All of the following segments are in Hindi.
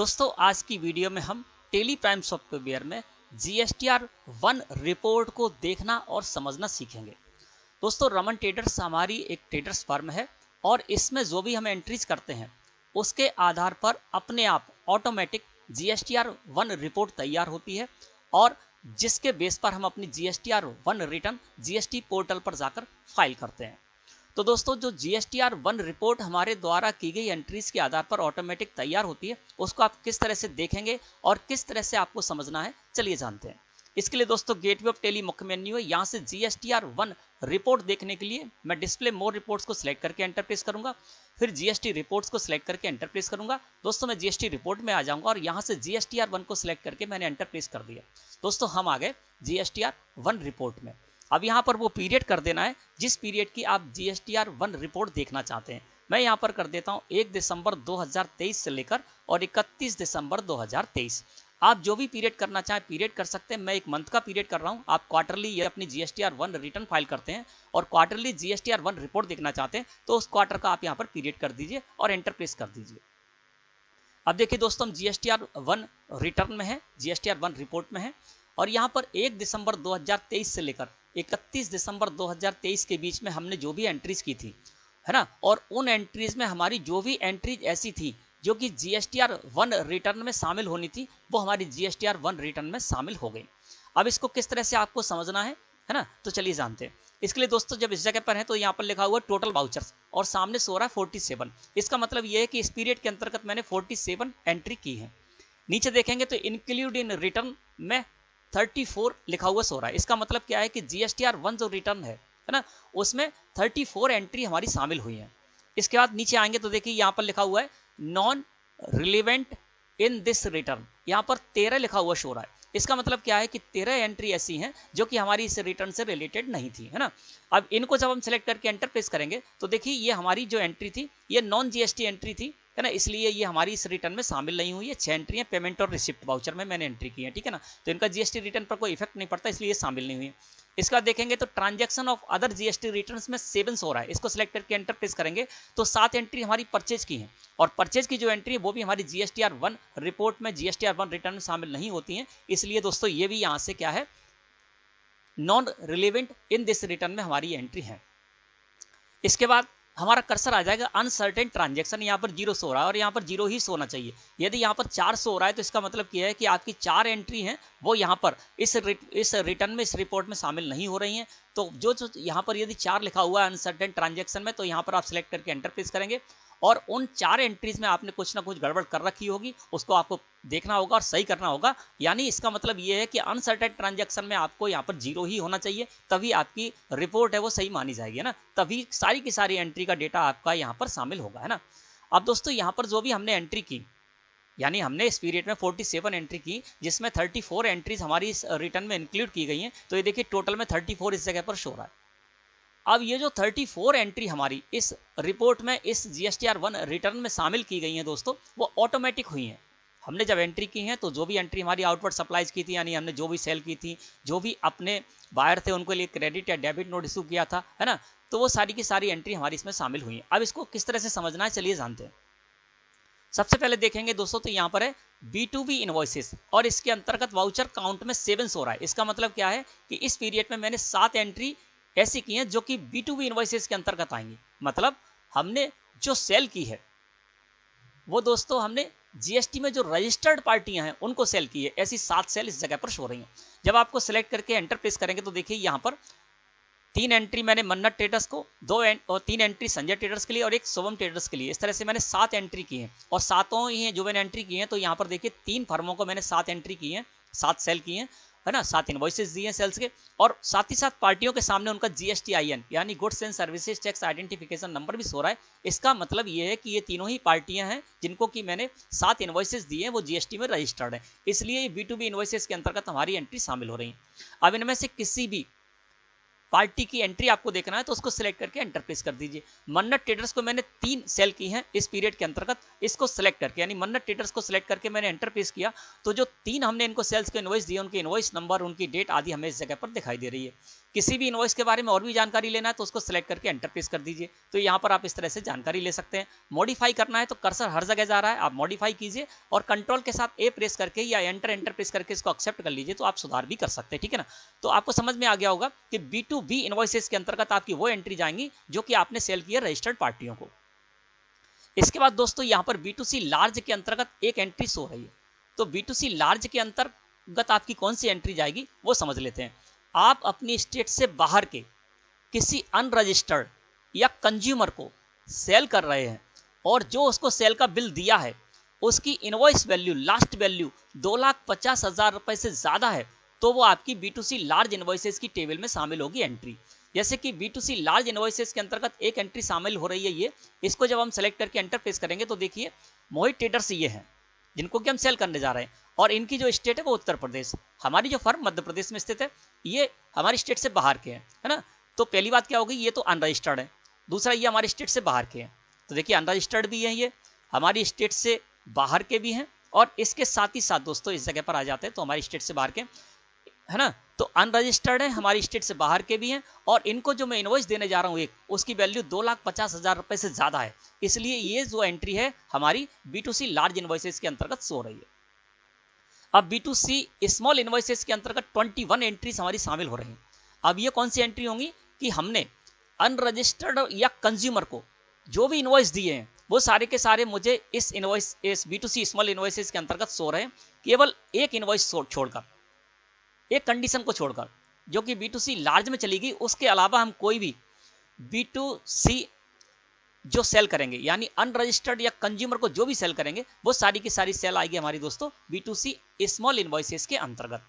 दोस्तों आज की वीडियो में हम टेली प्राइम सॉफ्टवेयर में GSTR 1 रिपोर्ट को देखना और समझना सीखेंगे। दोस्तों रमन ट्रेडर्स हमारी एक ट्रेडर्स फर्म है और इसमें जो भी हम एंट्रीज करते हैं उसके आधार पर अपने आप ऑटोमेटिक GSTR 1 रिपोर्ट तैयार होती है और जिसके बेस पर हम अपनी GSTR 1 रिटर्न GST पोर्टल पर जाकर फाइल करते हैं। तो दोस्तों जो GSTR 1 रिपोर्ट हमारे द्वारा की गई एंट्रीज के आधार पर ऑटोमेटिक तैयार होती है उसको आप किस तरह से देखेंगे और किस तरह से आपको समझना है, चलिए जानते हैं। इसके लिए दोस्तों गेटवे ऑफ टेली मुख्य मेन्यू है, यहाँ से GSTR 1 रिपोर्ट देखने के लिए मैं डिस्प्ले मोर रिपोर्ट्स को सिलेक्ट करके एंटर प्रेस करूंगा, फिर GST रिपोर्ट्स को सिलेक्ट करके एंटर प्रेस करूंगा। दोस्तों मैं GST रिपोर्ट में आ जाऊंगा और यहाँ से GSTR 1 को सिलेक्ट करके मैंने एंटर प्रेस कर दिया। दोस्तों हम आ गए GSTR 1 रिपोर्ट में। अब यहाँ पर वो पीरियड कर देना है जिस पीरियड की आप GSTR 1 रिपोर्ट देखना चाहते हैं। मैं यहाँ पर कर देता हूँ 1 दिसंबर 2023 से लेकर और 31 दिसंबर 2023। आप जो भी पीरियड करना चाहें पीरियड कर सकते हैं। मैं एक मंथ का पीरियड कर रहा हूँ। आप क्वार्टरली ये अपनी GSTR 1 रिटर्न फाइल करते हैं और क्वार्टरली GSTR 1 रिपोर्ट देखना चाहते हैं तो उस क्वार्टर का आप यहाँ पर पीरियड कर दीजिए और एंटर प्रेस कर दीजिए। अब देखिए दोस्तों हम GSTR 1 रिटर्न में है, GSTR 1 रिपोर्ट में है और यहाँ पर 1 दिसंबर 2023 से लेकर 31 दिसंबर 2023 के बीच में हमने जो भी एंट्रीज की थी, है ना, और उन एंट्रीज में हमारी जो भी एंट्रीज ऐसी थी जो कि GSTR 1 रिटर्न में शामिल होनी थी वो हमारी GSTR 1 रिटर्न में शामिल हो गई। अब इसको किस तरह से आपको समझना है ना, तो चलिए जानते हैं। इसके लिए दोस्तों जब इस जगह पर है तो यहाँ पर लिखा हुआ टोटल वाउचर्स और सामने सो रहा है 47। इसका मतलब ये है कि इस पीरियड के अंतर्गत मैंने 47 एंट्री की है। नीचे देखेंगे तो इंक्लूड इन रिटर्न में 34 लिखा हुआ सो रहा है। इसका मतलब क्या है कि GSTR 1 जो रिटर्न है ना, उसमें 34 एंट्री हमारी शामिल हुई है। इसके बाद नीचे आएंगे तो देखिए यहाँ पर लिखा हुआ है non relevant in this return, यहाँ पर 13 लिखा हुआ सो रहा है। इसका मतलब क्या है कि 13 एंट्री ऐसी हैं जो कि हमारी इस रिटर्न से रिलेटेड नहीं थी, है ना। अब इनको जब हम सिलेक्ट करके एंटर प्रेस करेंगे तो देखिए ये हमारी जो एंट्री थी ये नॉन GST एंट्री थी, है ना, इसलिए ये हमारी इस रिटर्न में शामिल नहीं हुई है। 6 एंट्री है पेमेंट और रिसिप्ट वाउचर में मैंने एंट्री की है, ठीक है ना, तो इनका GST रिटर्न पर कोई इफेक्ट नहीं पड़ता इसलिए ये शामिल नहीं हुई है। इसका देखेंगे तो transaction of other GST returns में 7 हो रहा है। इसको सिलेक्ट करके एंटर प्रेस करेंगे तो 7 एंट्री हमारी परचेज की हैं और परचेज की जो एंट्री है वो भी हमारी GSTR 1 रिपोर्ट में GSTR 1 रिटर्न में शामिल नहीं होती हैं, इसलिए दोस्तों ये भी यहाँ से क्या है, non relevant in this return में हमारी एंट्री है। इसके बाद हमारा कर्सर आ जाएगा अनसर्टेन ट्रांजैक्शन, यहाँ पर 0 सो रहा है और यहाँ पर 0 ही सोना चाहिए। यदि यहाँ पर 4 सो रहा है तो इसका मतलब क्या है कि आपकी 4 एंट्री हैं वो यहाँ पर इस रिटर्न में, इस रिपोर्ट में शामिल नहीं हो रही हैं। तो जो यहाँ पर यदि 4 लिखा हुआ है अनसर्टेन ट्रांजैक्शन में तो यहाँ पर आप सिलेक्ट करके एंटर प्रेस करेंगे और उन 4 एंट्रीज में आपने कुछ ना कुछ गड़बड़ कर रखी होगी, उसको आपको देखना होगा और सही करना होगा। यानी इसका मतलब ये है कि अनसर्टेन ट्रांजैक्शन में आपको यहाँ पर 0 ही होना चाहिए, तभी आपकी रिपोर्ट है वो सही मानी जाएगी, है ना, तभी सारी की सारी एंट्री का डेटा आपका यहाँ पर शामिल होगा, है ना। अब दोस्तों यहाँ पर जो भी हमने एंट्री की, यानी हमने इस पीरियड में 47 एंट्री की जिसमें 34 एंट्रीज हमारी इस रिटर्न में इंक्लूड की गई हैं, तो ये देखिए टोटल में 34 इस जगह पर शो रहा है। अब ये जो 34 एंट्री हमारी इस रिपोर्ट में इस GSTR 1 रिटर्न में शामिल की गई हैं दोस्तों, वो ऑटोमेटिक हुई हैं। हमने जब एंट्री की हैं तो जो भी एंट्री हमारी आउटवर्ड सप्लाईज की थी, यानी हमने जो भी सेल की थी, जो भी अपने बायर थे उनको लिए क्रेडिट या डेबिट नोट इशू किया था, है ना, तो वो सारी की सारी एंट्री हमारी इसमें शामिल हुई हैं। अब इसको किस तरह से समझना है चलिए जानते हैं। सबसे पहले देखेंगे दोस्तों तो यहाँ पर है B2B इनवॉइसेस और इसके अंतर्गत वाउचर काउंट में 7 हो रहा है। इसका मतलब क्या है कि इस पीरियड में मैंने 7 एंट्री ऐसी की हैं जो कि B2B इनवॉइसेस के अंतर्गत आएंगी। मतलब हमने जो सेल की है वो दोस्तों हमने GST में जो रजिस्टर्ड पार्टियां हैं उनको सेल की है। ऐसी 7 सेल इस जगह पर शो रही हैं। जब आपको सिलेक्ट करके एंटर प्रेस करेंगे तो देखिए यहाँ पर 3 एंट्री मैंने मन्नत ट्रेडर्स को, 3 एंट्री संजय ट्रेडर्स के लिए और 1 शुभम ट्रेडर्स के लिए, इस तरह से मैंने 7 एंट्री की हैं और सातों ही हैं जो मैंने एंट्री की हैं। तो यहाँ पर देखिए 3 फर्मों को मैंने 7 एंट्री की हैं, 7 सेल की हैं, है ना, 7 इनवॉइसेस दिए हैं सेल्स के और साथ ही साथ पार्टियों के सामने उनका GSTIN यानी goods and services tax identification number भी सो रहा है। इसका मतलब ये है कि ये तीनों ही पार्टियां हैं जिनको कि मैंने 7 इनवॉइसेस दिए हैं, वो GST में रजिस्टर्ड है, इसलिए B2B इनवॉइसेस के अंतर्गत हमारी एंट्री शामिल हो रही है। अब इनमें से किसी भी पार्टी की एंट्री आपको देखना है तो उसको सिलेक्ट करके एंटर प्रेस कर दीजिए। मन्नत ट्रेडर्स को मैंने 3 सेल की हैं इस पीरियड के अंतर्गत, इसको सिलेक्ट करके यानी मन्नत ट्रेडर्स को सिलेक्ट करके मैंने एंटर प्रेस किया तो जो 3 हमने इनको सेल्स के इनवॉइस दिए उनके इनवॉइस नंबर, उनकी डेट आदि हमें इस जगह पर दिखाई दे रही है। किसी भी इनवॉइस के बारे में और भी जानकारी लेना है तो उसको सिलेक्ट करके एंटर प्रेस कर दीजिए। तो यहाँ पर आप इस तरह से जानकारी ले सकते हैं। मॉडिफाई करना है तो कर्सर हर जगह जा रहा है, आप मॉडिफाई कीजिए और कंट्रोल के साथ ए प्रेस करके या एंटर प्रेस करके इसको एक्सेप्ट कर लीजिए, तो आप सुधार भी कर सकते हैं, ठीक है ना। तो आपको समझ में आ गया होगा कि B2B इनवॉइसेस के अंतर्गत आपकी वो एंट्री जाएंगी जो कि आपने सेल किया रजिस्टर्ड पार्टियों को। इसके बाद दोस्तों यहाँ पर B2C लार्ज के अंतर्गत एक एंट्री शो रही है। तो B2C लार्ज के अंतर्गत आपकी कौन सी एंट्री जाएगी वो समझ लेते हैं। आप अपनी स्टेट से बाहर के किसी अनरजिस्टर्ड या कंज्यूमर को सेल कर रहे हैं और जो उसको सेल का बिल दिया है उसकी इनवॉइस वैल्यू, लास्ट वैल्यू 2,50,000 रुपए से ज्यादा है, तो वो आपकी B2C लार्ज इनवॉइसेस की टेबल में शामिल होगी एंट्री। जैसे कि B2C लार्ज इनवॉइसेस के अंतर्गत एक एंट्री शामिल हो रही है ये, इसको जब हम सेलेक्ट करके एंटर प्रेस करेंगे तो देखिए मोहित ट्रेडर्स ये हैं जिनको कि हम सेल करने जा रहे हैं और इनकी जो स्टेट है वो उत्तर प्रदेश, हमारी जो फर्म मध्य प्रदेश में स्थित है, ये हमारी स्टेट से बाहर के हैं, है ना। तो पहली बात क्या होगी, ये तो अनरजिस्टर्ड है। दूसरा, ये हमारी स्टेट से बाहर के हैं, तो देखिए अनरजिस्टर्ड भी है, ये हमारी स्टेट से बाहर के भी हैं और इसके साथ ही साथ दोस्तों इस जगह पर आ जाते हैं तो हमारी स्टेट से बाहर के, है ना। तो अनरजिस्टर्ड है, हमारी स्टेट से बाहर के भी हैं और इनको जो मैं इनवॉइस देने जा रहा हूँ एक, उसकी वैल्यू 2,50,000 रुपए से ज्यादा है, इसलिए ये जो एंट्री है हमारी B2C लार्ज इनवॉइसेस के अंतर्गत शो रही है। अब B2C स्मॉल इनवॉइसेस के अंतर्गत 21 एंट्रीज हमारी शामिल हो रही हैं। अब ये कौन सी एंट्री होंगी कि हमने अनरजिस्टर्ड या कंज्यूमर को जो भी इनवॉइस दिए हैं वो सारे के सारे मुझे इस B2C स्मॉल इनवॉइसेस के अंतर्गत शो रहे हैं, केवल एक इनवॉइस छोड़कर, एक कंडीशन को छोड़कर जो कि B2C लार्ज में चलेगी। उसके अलावा हम कोई भी B2C जो सेल करेंगे यानी अनरजिस्टर्ड या कंज्यूमर को जो भी सेल करेंगे वो सारी की सारी सेल आएगी हमारी दोस्तों B2C स्मॉल इनवॉइसेस के अंतर्गत।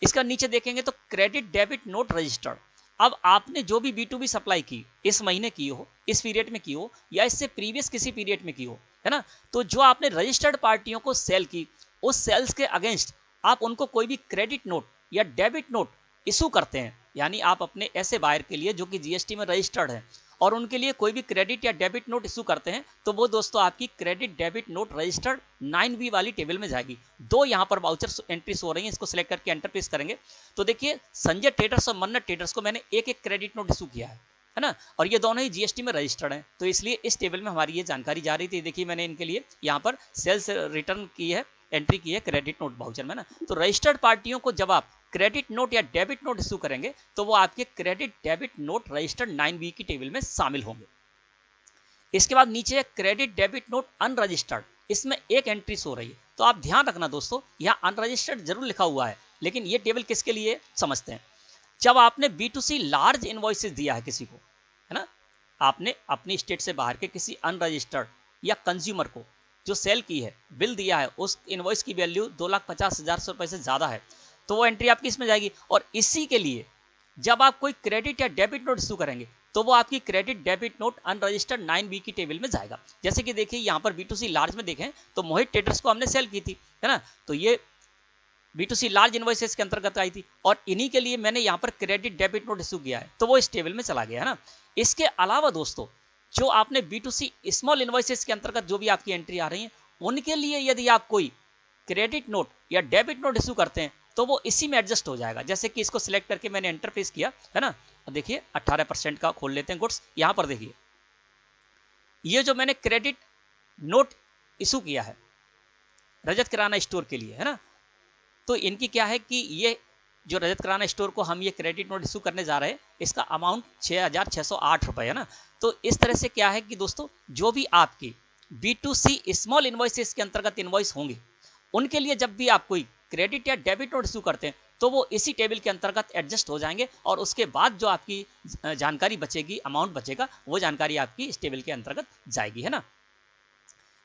इसका नीचे देखेंगे तो क्रेडिट डेबिट नोट रजिस्टर्ड। अब आपने जो भी B2B सप्लाई की, इस महीने की हो, इस पीरियड में की हो या इससे प्रीवियस किसी पीरियड में की हो, है ना, तो जो आपने रजिस्टर्ड पार्टियों को सेल की उस सेल्स के अगेंस्ट आप उनको कोई भी क्रेडिट नोट या डेबिट नोट इशू करते हैं, यानी आप अपने ऐसे बायर के लिए जो कि GST में रजिस्टर्ड है और उनके लिए कोई भी क्रेडिट या डेबिट नोट इशू करते हैं, तो वो दोस्तों आपकी credit debit note registered 9B वाली टेबल में जाएगी। दो यहाँ पर वाउचर एंट्रीज हो रही हैं, इसको सिलेक्ट करके एंटर प्रेस करेंगे तो देखिए संजय ट्रेडर्स और मन्नत ट्रेडर्स को मैंने एक एक क्रेडिट नोट इशू किया है ना, और ये दोनों ही GST में रजिस्टर्ड हैं, तो इसलिए इस टेबल में हमारी ये जानकारी जा रही थी। देखिए मैंने इनके लिए यहाँ पर सेल्स रिटर्न की है, एंट्री की है क्रेडिट नोट वाउचर में ना। तो रजिस्टर्ड पार्टियों को जब आप क्रेडिट नोट या डेबिट नोट इशू करेंगे तो वो आपके credit debit note registered 9B की टेबल में शामिल होंगे। इसके बाद नीचे क्रेडिट डेबिट नोट अनरजिस्टर्ड, इसमें एक एंट्री हो रही है। तो आप ध्यान रखना दोस्तों, यहाँ अनरजिस्टर्ड जरूर लिखा हुआ है लेकिन ये टेबल किसके लिए समझते हैं। जब आपने B2C लार्ज इनवॉइसेस दिया है किसी को, है ना, आपने अपनी स्टेट से बाहर के किसी अनरजिस्टर्ड या कंज्यूमर को जो सेल की है, बिल दिया है, उस इनवॉइस की वैल्यू 2,50,000 रुपए से ज्यादा है, तो वो एंट्री आपकी इसमें जाएगी। और इसी के लिए जब आप कोई क्रेडिट या डेबिट नोट इशू करेंगे तो वो आपकी credit debit note unregistered 9B की टेबल में जाएगा। जैसे कि देखिए यहाँ पर B2C लार्ज में देखें तो मोहित ट्रेडर्स को हमने सेल की थी, है ना, तो ये B2C लार्ज इनवॉइसेस के अंतर्गत आई थी और इन्हीं के लिए मैंने यहाँ पर क्रेडिट डेबिट नोट इशू किया है, तो वो इस टेबल में चला गया, है ना। इसके अलावा दोस्तों जो आपने B2C स्मॉल इनवॉइसेस के अंतर्गत जो भी आपकी एंट्री आ रही है उनके लिए यदि आप कोई क्रेडिट नोट या डेबिट नोट इशू करते हैं तो वो इसी में एडजस्ट हो जाएगा। जैसे कि इसको सिलेक्ट करके मैंने एंटर प्रेस किया, है ना, देखिए 18% का खोल लेते हैं गुड्स। यहाँ पर देखिए ये जो मैंने क्रेडिट नोट इशू किया है रजत किराना स्टोर के लिए, है ना, तो इनकी क्या है कि ये जो रजत किराना स्टोर को हम ये क्रेडिट नोट इशू करने जा रहे हैं इसका अमाउंट 6,608 रुपए है ना। तो इस तरह से क्या है कि दोस्तों जो भी आपकी B2C स्मॉल इनवॉइसेस के अंतर्गत इनवॉइस होंगे उनके लिए जब भी आप कोई क्रेडिट या डेबिट नोट इशू करते हैं तो वो इसी टेबल के अंतर्गत एडजस्ट हो जाएंगे और उसके बाद जो आपकी जानकारी बचेगी, अमाउंट बचेगा, वो जानकारी आपकी इस टेबल के अंतर्गत जाएगी, है ना।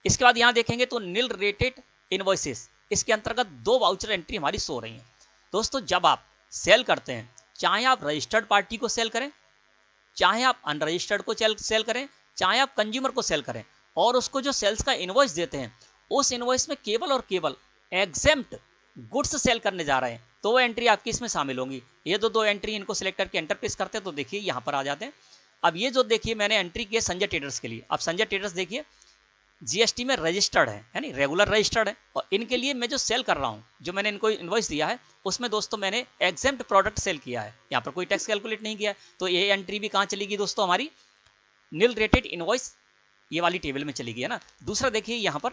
इसके बाद यहाँ देखेंगे तो नील रेटेड इनवॉइसेस, इसके अंतर्गत दो वाउचर एंट्री हमारी शो रही है। दोस्तों जब आप सेल करते हैं, चाहे आप रजिस्टर्ड पार्टी को सेल करें, चाहे आप अनरजिस्टर्ड को सेल करें, चाहे आप कंज्यूमर को सेल करें, और उसको जो सेल्स का इनवॉइस देते हैं उस इनवॉइस में केवल और केवल एग्जेम्प्ट गुड्स सेल करने जा रहे हैं, तो वो एंट्री आपकी इसमें शामिल होंगी। ये दो एंट्री इनको सिलेक्ट करके एंटर प्रेस करते हैं तो देखिए यहाँ पर आ जाते हैं। अब ये जो देखिए मैंने एंट्री की है संजय ट्रेडर्स के लिए। अब संजय ट्रेडर्स देखिए जीएसटी में रजिस्टर्ड है, यानी रेगुलर रजिस्टर्ड है। और इनके लिए मैं जो सेल कर रहा हूँ, जो मैंने इनको इनवॉइस दिया है, उसमें दोस्तों मैंने एग्जेम्प्ट प्रोडक्ट सेल किया है, यहाँ पर कोई टैक्स कैलकुलेट नहीं किया है। तो ये एंट्री भी कहाँ चलेगी दोस्तों, हमारी नील रेटेड इनवॉइस ये वाली टेबल में चली गई है ना। दूसरा देखिए यहाँ पर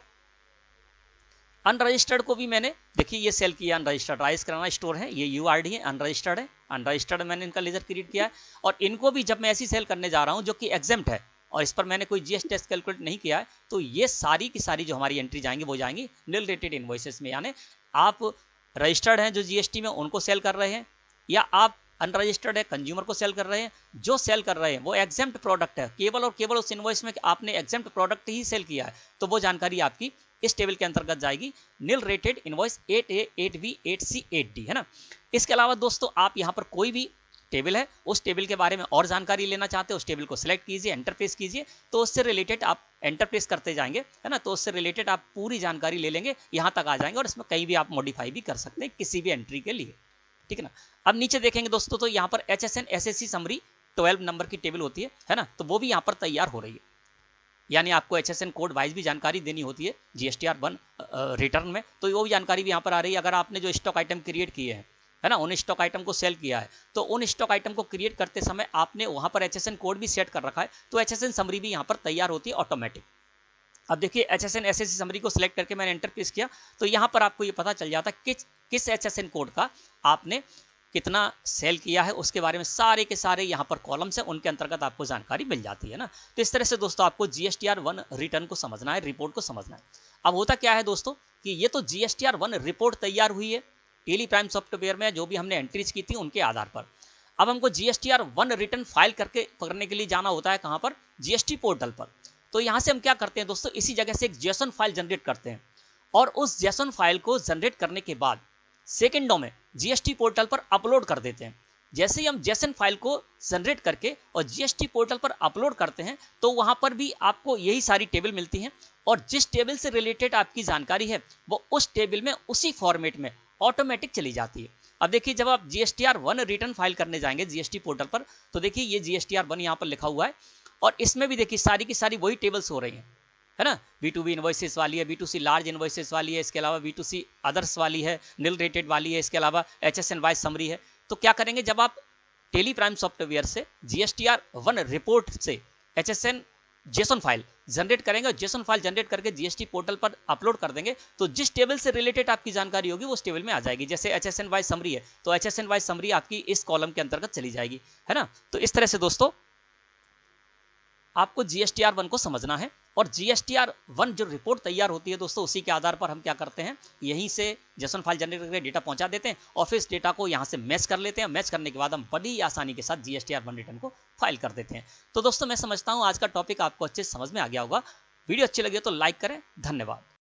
अनरजिस्टर्ड को भी मैंने देखिए ये सेल किया, अनरजिस्टर्ड राइस कराना स्टोर है, ये यूआरडी है, अनरजिस्टर्ड है, अनरजिस्टर्ड मैंने इनका लेजर क्रिएट किया है। और इनको भी जब मैं ऐसी सेल करने जा रहा हूँ जो कि एग्जेम्प्ट है और इस पर मैंने कोई जीएसटी टैक्स कैलकुलेट नहीं किया है, तो ये सारी की सारी जो हमारी एंट्री जाएंगी वो जाएंगी नील रेटेड इनवॉइसेस में। यानी आप रजिस्टर्ड हैं जो जीएसटी में उनको सेल कर रहे हैं, या आप अनरजिस्टर्ड है कंज्यूमर को सेल कर रहे हैं, जो सेल कर रहे हैं वो एग्जेम्प्ट प्रोडक्ट है, केवल और केवल उस इनवॉइस में आपने एग्जेम्प्ट प्रोडक्ट ही सेल किया है, तो वो जानकारी आपकी इस टेबल के अंतर्गत जाएगी nil rated invoice 8A 8B 8C 8D, है ना। इसके अलावा दोस्तों आप यहाँ पर कोई भी टेबल है उस टेबल के बारे में और जानकारी लेना चाहते हैं, उस टेबल को सिलेक्ट कीजिए, एंटर प्रेस कीजिए, तो उससे रिलेटेड आप एंटर प्रेस करते जाएंगे, है ना, तो उससे रिलेटेड आप पूरी जानकारी ले लेंगे, यहाँ तक आ जाएंगे और इसमें कहीं भी आप मॉडिफाई भी कर सकते हैं किसी भी एंट्री के लिए, ठीक है ना। अब नीचे देखेंगे दोस्तों तो यहाँ पर HSN SSC समरी 12 नंबर की टेबल होती है ना, तो वो भी यहाँ पर तैयार हो रही है। यानी आपको HSN कोड वाइज भी जानकारी देनी होती है GSTR 1 रिटर्न में, तो वो भी जानकारी भी यहाँ पर आ रही है। अगर आपने जो स्टॉक आइटम क्रिएट किए हैं, है ना, उन स्टॉक आइटम को सेल किया है, तो उन स्टॉक आइटम को क्रिएट करते समय आपने वहाँ पर HSN कोड भी सेट कर रखा है, तो HSN समरी भी यहाँ पर तैयार होती है ऑटोमेटिक। अब देखिए HSN SSC समरी को सिलेक्ट करके मैंने एंटर प्रेस किया, तो यहाँ पर आपको ये पता चल जाता है किस HSN कोड का आपने कितना सेल किया है, उसके बारे में सारे के सारे यहाँ पर कॉलम्स हैं, उनके अंतर्गत आपको जानकारी मिल जाती है ना। तो इस तरह से दोस्तों आपको GSTR 1 रिटर्न को समझना है, रिपोर्ट को समझना है। अब होता क्या है दोस्तों कि ये तो GSTR 1 रिपोर्ट तैयार हुई है टेली प्राइम सॉफ्टवेयर में, जो भी हमने एंट्रीज की थी उनके आधार पर। अब हमको GSTR 1 रिटर्न फाइल करने के लिए जाना होता है कहाँ पर, GST पोर्टल पर। तो यहाँ से हम क्या करते हैं दोस्तों, इसी जगह से एक जेसन फाइल जनरेट करते हैं, और उस जेसन फाइल को जनरेट करने के बाद सेकेंडों में जीएसटी पोर्टल पर अपलोड कर देते हैं। जैसे ही हम जेसन फाइल को जनरेट करके और जीएसटी पोर्टल पर अपलोड करते हैं, तो वहां पर भी आपको यही सारी टेबल मिलती हैं, और जिस टेबल से रिलेटेड आपकी जानकारी है वो उस टेबल में उसी फॉर्मेट में ऑटोमेटिक चली जाती है। अब देखिए जब आप GSTR 1 रिटर्न फाइल करने जाएंगे जीएसटी पोर्टल पर, तो देखिए ये GSTR 1 यहाँ पर लिखा हुआ है, और इसमें भी देखिए सारी की सारी वही टेबल्स हो रही हैं, है ना। B2B इनवॉइसेस वाली है, B2C लार्ज इनवॉइसेस वाली है, इसके अलावा B2C अदर्स वाली है, नील रेटेड वाली है, इसके अलावा HSN वाइज समरी है। तो क्या करेंगे, जब आप टेली प्राइम सॉफ्टवेयर से GSTR 1 रिपोर्ट से HSN जेसन फाइल जनरेट करेंगे, और जेसन फाइल जनरेट करके जीएसटी पोर्टल पर अपलोड कर देंगे, तो जिस टेबल से रिलेटेड आपकी जानकारी होगी वो उस टेबल में आ जाएगी। जैसे HSN वाइज समरी है, तो HSN वाइज समरी आपकी इस कॉलम के अंतर्गत चली जाएगी, है ना। तो इस तरह से दोस्तों आपको GSTR 1 को समझना है, और GSTR 1 जो रिपोर्ट तैयार होती है दोस्तों, उसी के आधार पर हम क्या करते हैं, यहीं से जेसन फाइल जनरेट करके डेटा पहुंचा देते हैं, और फिर इस डेटा को यहाँ से मैच कर लेते हैं। मैच करने के बाद हम बड़ी आसानी के साथ GSTR 1 रिटर्न को फाइल कर देते हैं। तो दोस्तों मैं समझता हूँ आज का टॉपिक आपको अच्छे से समझ में आ गया होगा। वीडियो अच्छी लगी तो लाइक करें। धन्यवाद।